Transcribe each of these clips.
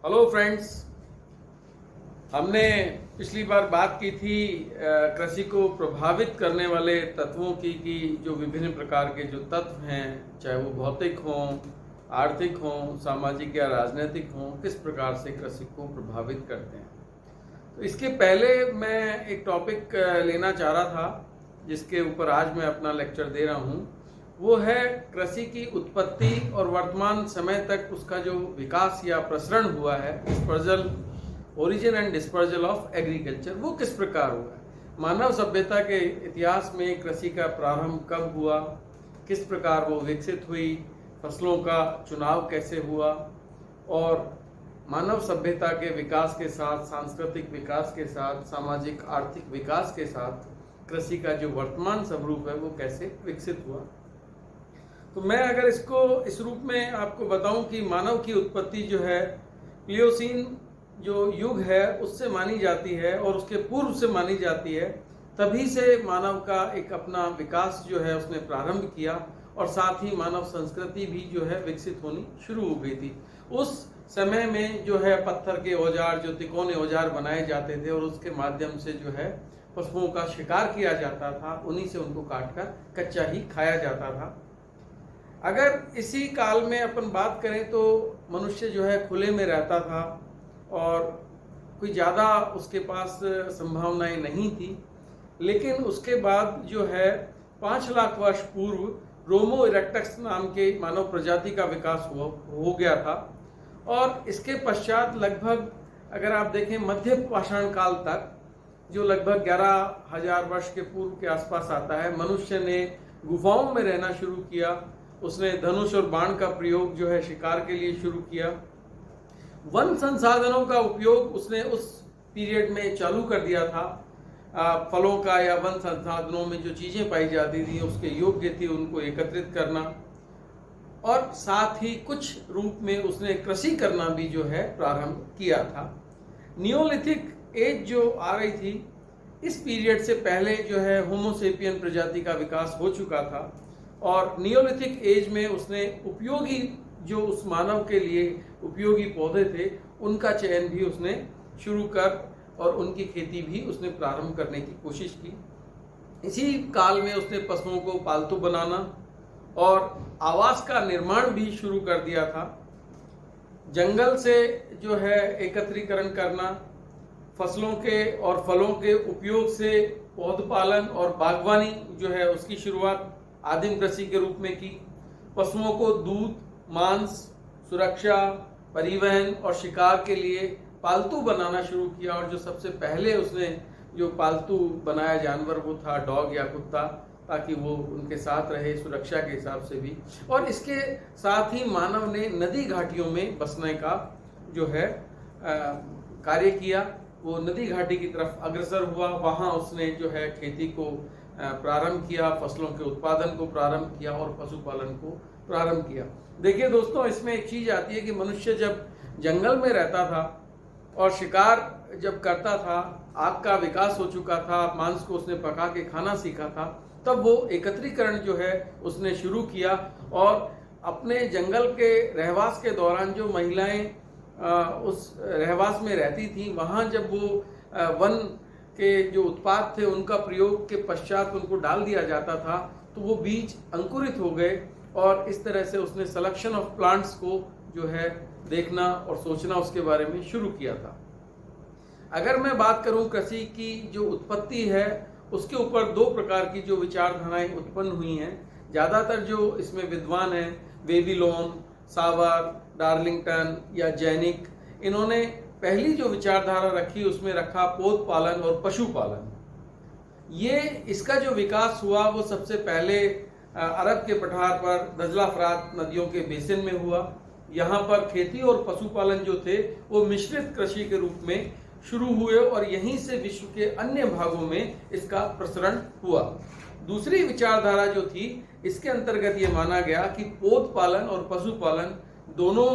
Hello friends, हमने पिछली बार बात की थी कृषि को प्रभावित करने वाले तत्वों की कि जो विभिन्न प्रकार के जो तत्व हैं, चाहे वो भौतिक हों, आर्थिक हों, सामाजिक या राजनीतिक हों, किस प्रकार से कृषि को प्रभावित करते हैं। तो इसके पहले मैं एक टॉपिक लेना चाह रहा था जिसके ऊपर आज मैं अपना लेक्चर दे रहा हूँ। वो है कृषि की उत्पत्ति और वर्तमान समय तक उसका जो विकास या प्रसरण हुआ है, dispersal, origin and dispersal of agriculture, वो किस प्रकार हुआ है। मानव सभ्यता के इतिहास में कृषि का प्रारंभ कब हुआ, किस प्रकार वो विकसित हुई, फसलों का चुनाव कैसे हुआ, और मानव सभ्यता के विकास के साथ, सांस्कृतिक विकास के साथ, सामाजिक आर्थिक विकास के साथ कृषि का जो वर्तमान स्वरूप है वो कैसे विकसित हुआ। तो मैं अगर इसको इस रूप में आपको बताऊं कि मानव की उत्पत्ति जो है प्लियोसीन जो युग है उससे मानी जाती है और उसके पूर्व से मानी जाती है। तभी से मानव का एक अपना विकास जो है उसने प्रारंभ किया और साथ ही मानव संस्कृति भी जो है विकसित होनी शुरू हो गई थी। उस समय में जो है पत्थर के औजार, जो तिकोने औजार बनाए जाते थे और उसके माध्यम से जो है पशुओं का शिकार किया जाता था, उन्हीं से उनको काटकर कच्चा ही खाया जाता था। अगर इसी काल में अपन बात करें तो मनुष्य जो है खुले में रहता था और कोई ज़्यादा उसके पास संभावनाएं नहीं थी। लेकिन उसके बाद जो है 5 लाख वर्ष पूर्व रोमो इरेक्टस नाम के मानव प्रजाति का विकास हो गया था। और इसके पश्चात लगभग अगर आप देखें मध्य पाषाण काल तक, जो लगभग 11,000 वर्ष के पूर्व के आसपास आता है, मनुष्य ने गुफाओं में रहना शुरू किया। उसने धनुष और बाण का प्रयोग जो है शिकार के लिए शुरू किया। वन संसाधनों का उपयोग उसने उस पीरियड में चालू कर दिया था। फलों का या वन संसाधनों में जो चीजें पाई जाती थी उसके योग्य थी उनको एकत्रित करना, और साथ ही कुछ रूप में उसने कृषि करना भी जो है प्रारंभ किया था। नियोलिथिक एज जो आ रही थी, इस पीरियड से पहले जो है होमोसेपियन प्रजाति का विकास हो चुका था और नियोलिथिक एज में उसने उपयोगी जो उस मानव के लिए उपयोगी पौधे थे उनका चयन भी उसने शुरू कर और उनकी खेती भी उसने प्रारंभ करने की कोशिश की। इसी काल में उसने पशुओं को पालतू बनाना और आवास का निर्माण भी शुरू कर दिया था। जंगल से जो है एकत्रीकरण करना, फसलों के और फलों के उपयोग से पौध पालन और बागवानी जो है उसकी शुरुआत आदिम कृषि के रूप में की। पशुओं को दूध, मांस, सुरक्षा, परिवहन और शिकार के लिए पालतू बनाना शुरू किया। और जो सबसे पहले उसने जो पालतू बनाया जानवर वो था डॉग या कुत्ता, ताकि वो उनके साथ रहे सुरक्षा के हिसाब से भी। और इसके साथ ही मानव ने नदी घाटियों में बसने का जो है कार्य किया। वो नदी घाटी की तरफ अग्रसर हुआ, वहाँ उसने जो है खेती को प्रारंभ किया, फसलों के उत्पादन को प्रारंभ किया और पशुपालन को प्रारंभ किया। देखिए दोस्तों, इसमें एक चीज आती है कि मनुष्य जब जंगल में रहता था और शिकार जब करता था, आग का विकास हो चुका था, मांस को उसने पका के खाना सीखा था, तब वो एकत्रीकरण जो है उसने शुरू किया। और अपने जंगल के रहवास के दौरान जो महिलाएं उस रहवास में रहती थी, वहाँ जब वो वन के जो उत्पाद थे उनका प्रयोग के पश्चात उनको डाल दिया जाता था, तो वो बीज अंकुरित हो गए। और इस तरह से उसने सिलेक्शन ऑफ प्लांट्स को जो है देखना और सोचना उसके बारे में शुरू किया था। अगर मैं बात करूं कृषि की जो उत्पत्ति है, उसके ऊपर 2 प्रकार की जो विचारधाराएं उत्पन्न हुई हैं। ज़्यादातर जो इसमें विद्वान हैं, बेबीलोन, सावर, डार्लिंगटन या जैनिक, इन्होंने पहली जो विचारधारा रखी उसमें रखा पौध पालन और पशुपालन। ये इसका जो विकास हुआ वो सबसे पहले अरब के पठार पर दजला फरात नदियों के बेसिन में हुआ। यहाँ पर खेती और पशुपालन जो थे वो मिश्रित कृषि के रूप में शुरू हुए और यहीं से विश्व के अन्य भागों में इसका प्रसरण हुआ। दूसरी विचारधारा जो थी, इसके अंतर्गत ये माना गया कि पौध पालन और पशुपालन दोनों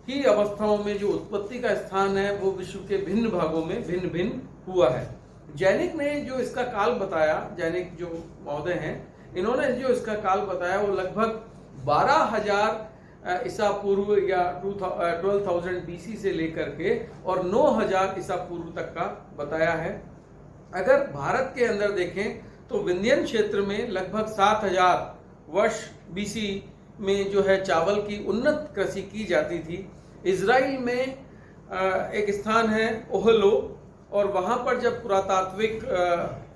ही अवस्थाओं में जो उत्पत्ति का स्थान है वो विश्व के भिन्न भागों में भिन्न भिन्न हुआ है। जैनिक ने जो इसका काल बताया, जैनिक जो महोदय हैं, इन्होंने जो इसका काल बताया वो लगभग 12,000 ईसा पूर्व या 12,000 BC से लेकर के और 9,000 ईसा पूर्व तक का बताया है। अगर भारत के अंदर देखें तो विंध्यन क्षेत्र में लगभग 7,000 वर्ष BC में जो है चावल की उन्नत कृषि की जाती थी। इजराइल में एक स्थान है ओहलो, और वहाँ पर जब पुरातात्विक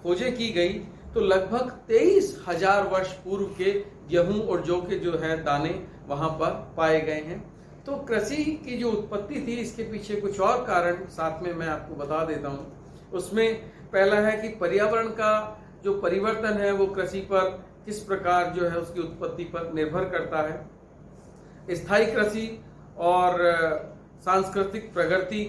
खोजें की गई तो लगभग 23,000 वर्ष पूर्व के गेहूं और जौ के जो है दाने वहाँ पर पाए गए हैं। तो कृषि की जो उत्पत्ति थी, इसके पीछे कुछ और कारण साथ में मैं आपको बता देता हूँ। उसमें पहला है कि पर्यावरण का जो परिवर्तन है वो कृषि पर किस प्रकार जो है उसकी उत्पत्ति पर निर्भर करता है। स्थायी कृषि और सांस्कृतिक प्रगति,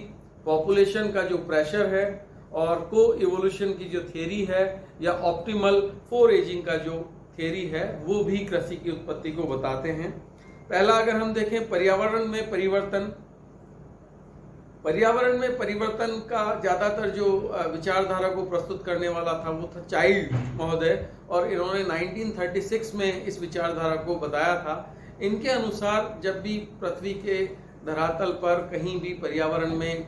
पॉपुलेशन का जो प्रेशर है, और को इवोल्यूशन की जो थियरी है या ऑप्टिमल फोरेजिंग का जो थियरी है, वो भी कृषि की उत्पत्ति को बताते हैं। पहला अगर हम देखें पर्यावरण में परिवर्तन, पर्यावरण में परिवर्तन का ज्यादातर जो विचारधारा को प्रस्तुत करने वाला था वो था चाइल्ड महोदय, और इन्होंने 1936 में इस विचारधारा को बताया था। इनके अनुसार जब भी पृथ्वी के धरातल पर कहीं भी पर्यावरण में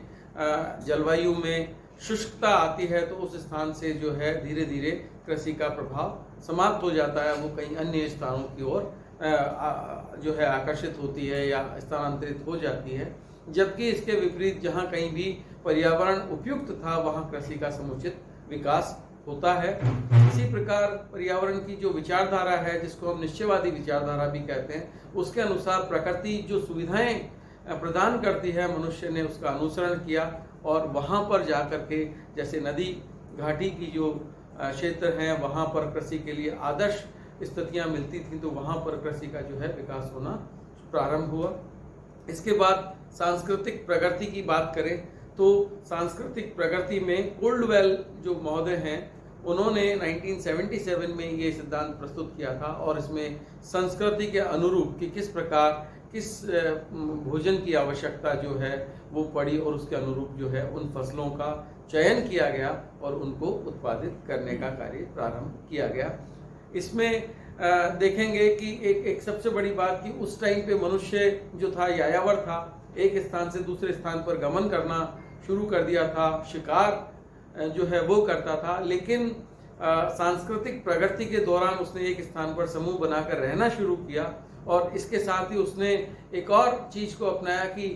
जलवायु में शुष्कता आती है तो उस स्थान से जो है धीरे धीरे कृषि का प्रभाव समाप्त हो जाता है, वो कहीं अन्य स्थानों की ओर जो है आकर्षित होती है या स्थानांतरित हो जाती है। जबकि इसके विपरीत जहाँ कहीं भी पर्यावरण उपयुक्त था वहाँ कृषि का समुचित विकास होता है। इसी प्रकार पर्यावरण की जो विचारधारा है, जिसको हम निश्चयवादी विचारधारा भी कहते हैं, उसके अनुसार प्रकृति जो सुविधाएं प्रदान करती है मनुष्य ने उसका अनुसरण किया, और वहाँ पर जा कर के जैसे नदी घाटी की जो क्षेत्र हैं वहाँ पर कृषि के लिए आदर्श स्थितियाँ मिलती थी, तो वहाँ पर कृषि का जो है विकास होना प्रारंभ हुआ। इसके बाद सांस्कृतिक प्रगति की बात करें तो सांस्कृतिक प्रगति में कोल्डवेल जो महोदय हैं उन्होंने 1977 में ये सिद्धांत प्रस्तुत किया था, और इसमें संस्कृति के अनुरूप कि किस प्रकार किस भोजन की आवश्यकता जो है वो पड़ी, और उसके अनुरूप जो है उन फसलों का चयन किया गया और उनको उत्पादित करने का कार्य प्रारंभ किया गया। इसमें देखेंगे कि एक सबसे बड़ी बात कि उस टाइम पे मनुष्य जो था यायावर था, एक स्थान से दूसरे स्थान पर गमन करना शुरू कर दिया था, शिकार जो है वो करता था। लेकिन सांस्कृतिक प्रगति के दौरान उसने एक स्थान पर समूह बनाकर रहना शुरू किया, और इसके साथ ही उसने एक और चीज को अपनाया कि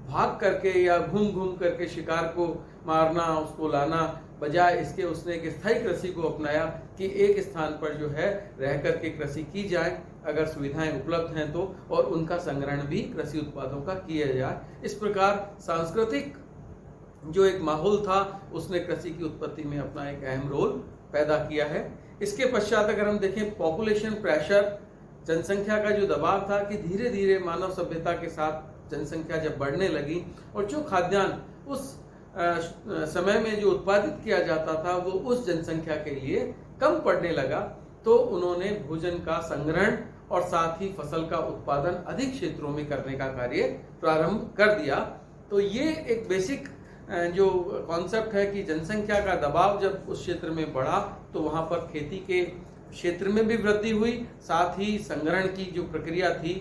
भाग करके या घूम घूम करके शिकार को मारना, उसको लाना, बजाय इसके उसने एक स्थायी कृषि को अपनाया कि एक स्थान पर जो है रह करके कृषि की जाए अगर सुविधाएं उपलब्ध हैं तो, और उनका संग्रहण भी कृषि उत्पादों का किया जाए। इस प्रकार सांस्कृतिक जो एक माहौल था उसने कृषि की उत्पत्ति में अपना एक अहम रोल पैदा किया है। इसके पश्चात अगर हम देखें पॉपुलेशन प्रेशर, जनसंख्या का जो दबाव था कि धीरे धीरे मानव सभ्यता के साथ जनसंख्या जब बढ़ने लगी और जो खाद्यान्न उस समय में जो उत्पादित किया जाता था वो उस जनसंख्या के लिए कम पड़ने लगा, तो उन्होंने भोजन का संग्रहण और साथ ही फसल का उत्पादन अधिक क्षेत्रों में करने का कार्य प्रारंभ कर दिया। तो ये एक बेसिक जो कॉन्सेप्ट है कि जनसंख्या का दबाव जब उस क्षेत्र में बढ़ा तो वहाँ पर खेती के क्षेत्र में भी वृद्धि हुई, साथ ही संग्रहण की जो प्रक्रिया थी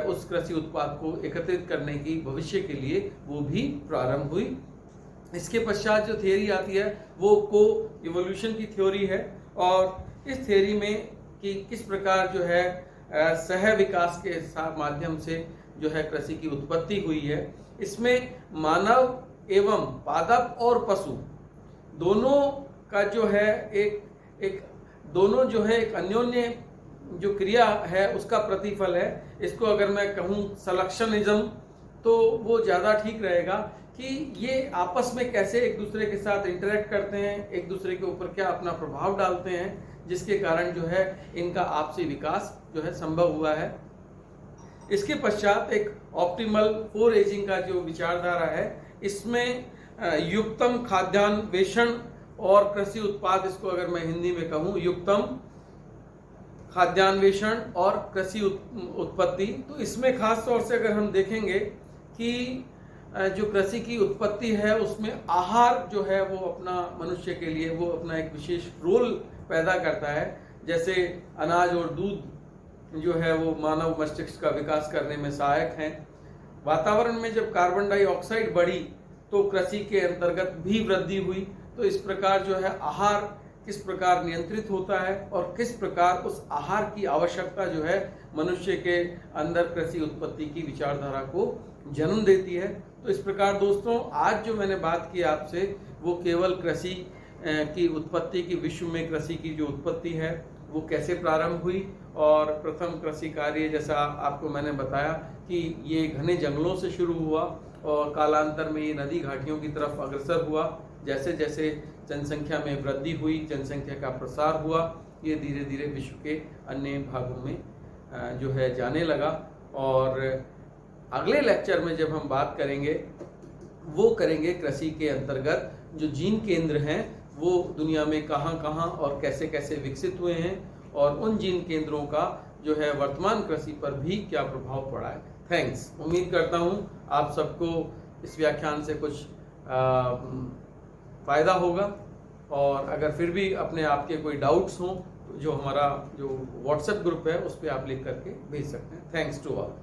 उस कृषि उत्पाद को एकत्रित करने की भविष्य के लिए वो भी प्रारंभ हुई। इसके पश्चात जो थियोरी आती है वो को इवोल्यूशन की थ्योरी है, और इस थियोरी में कि किस प्रकार जो है सह विकास के माध्यम से जो है कृषि की उत्पत्ति हुई है। इसमें मानव एवं पादप और पशु दोनों का जो है एक दोनों जो है एक अन्योन्य जो क्रिया है उसका प्रतिफल है। इसको अगर मैं कहूँ सलेक्शनिज्म तो वो ज़्यादा ठीक रहेगा कि ये आपस में कैसे एक दूसरे के साथ इंटरेक्ट करते हैं, एक दूसरे के ऊपर क्या अपना प्रभाव डालते हैं, जिसके कारण जो है इनका आपसी विकास जो है संभव हुआ है। इसके पश्चात एक ऑप्टिमल फोरेजिंग का जो विचारधारा है, इसमें युक्तम खाद्यान्वेषण और कृषि उत्पाद, इसको अगर मैं हिंदी में कहूँ युक्तम खाद्यान्वेषण और कृषि उत्पत्ति, तो इसमें खास तौर से अगर हम देखेंगे कि जो कृषि की उत्पत्ति है उसमें आहार जो है वो अपना मनुष्य के लिए वो अपना एक विशेष रोल पैदा करता है। जैसे अनाज और दूध जो है वो मानव मस्तिष्क का विकास करने में सहायक हैं। वातावरण में जब कार्बन डाइऑक्साइड बढ़ी तो कृषि के अंतर्गत भी वृद्धि हुई। तो इस प्रकार जो है आहार किस प्रकार नियंत्रित होता है और किस प्रकार उस आहार की आवश्यकता जो है मनुष्य के अंदर कृषि उत्पत्ति की विचारधारा को जन्म देती है। तो इस प्रकार दोस्तों आज जो मैंने बात की आपसे वो केवल कृषि की उत्पत्ति की, विश्व में कृषि की जो उत्पत्ति है वो कैसे प्रारंभ हुई और प्रथम कृषि कार्य जैसा आपको मैंने बताया कि ये घने जंगलों से शुरू हुआ और कालांतर में ये नदी घाटियों की तरफ अग्रसर हुआ। जैसे जैसे जनसंख्या में वृद्धि हुई, जनसंख्या का प्रसार हुआ, ये धीरे धीरे विश्व के अन्य भागों में जो है जाने लगा। और अगले लेक्चर में जब हम बात करेंगे वो करेंगे कृषि के अंतर्गत जो जीन केंद्र हैं वो दुनिया में कहाँ कहाँ और कैसे कैसे विकसित हुए हैं और उन जीन केंद्रों का जो है वर्तमान कृषि पर भी क्या प्रभाव पड़ा है। थैंक्स। उम्मीद करता हूँ आप सबको इस व्याख्यान से कुछ फ़ायदा होगा और अगर फिर भी अपने आपके कोई डाउट्स हों तो जो हमारा जो व्हाट्सएप ग्रुप है उस पर आप लिख करके भेज सकते हैं। Thanks to all.